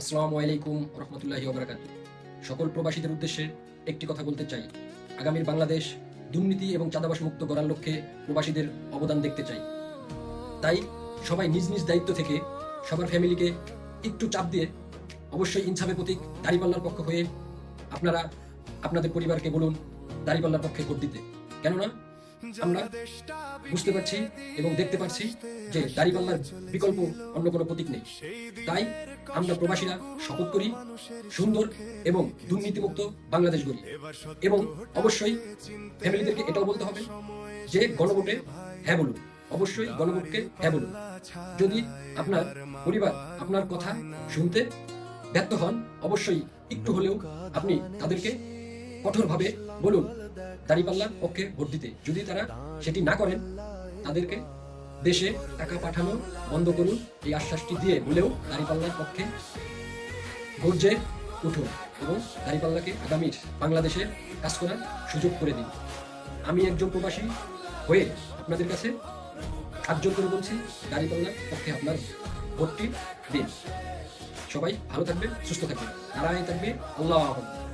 আসসালামু আলাইকুম রহমতুল্লাহি ওবারাকাতুহু। সকল প্রবাসীদের উদ্দেশ্যে একটি কথা বলতে চাই। আগামীর বাংলাদেশ দুর্নীতি এবং চাঁদাবাস মুক্ত করার লক্ষ্যে প্রবাসীদের অবদান দেখতে চাই। তাই সবাই নিজ নিজ দায়িত্ব থেকে সবার ফ্যামিলিকে একটু চাপ দিয়ে অবশ্যই ইনসাফের প্রতীক দাঁড়িপাল্লার পক্ষ হয়ে আপনারা আপনাদের পরিবারকে বলুন দাঁড়িপাল্লার পক্ষে ভোট দিতে। কেননা আমরা বুঝতে পারছি এবং দেখতে পাচ্ছি যে দাঁড়িপাল্লার বিকল্প অন্য কোনো প্রতীক নেই। তাই আমরা প্রবাসীরা শপথ করি সুন্দর এবং দুর্নীতিমুক্ত বাংলাদেশ গড়ি। এবং অবশ্যই ফ্যামিলিদেরকে এটাও বলতে হবে যে গণভোটে হ্যাঁ বলুন, অবশ্যই গণভোটকে হ্যাঁ বলুন। যদি আপনার পরিবার আপনার কথা শুনতে ব্যর্থ হন, অবশ্যই একটু হলেও আপনি তাদেরকে কঠোরভাবে বলুন দাঁড়িপাল্লার পক্ষে ভোট দিতে। যদি তারা সেটি না করেন, তাদেরকে দেশে টাকা পাঠানো বন্ধ করুন এই আশ্বাসটি দিয়ে বলেও দাঁড়িপাল্লার পক্ষে গর্জে উঠুন এবং দাঁড়িপাল্লাকে আগামীর বাংলাদেশে কাজ করার সুযোগ করে দিন। আমি একজন প্রবাসী হয়ে আপনাদের কাছে হাত জোর করে বলছি দাঁড়িপাল্লার পক্ষে আপনার ভোটটি দিন। সবাই ভালো থাকবে, সুস্থ থাকবে, নারায়ণ থাকবে। আল্লাহ হাফেজ।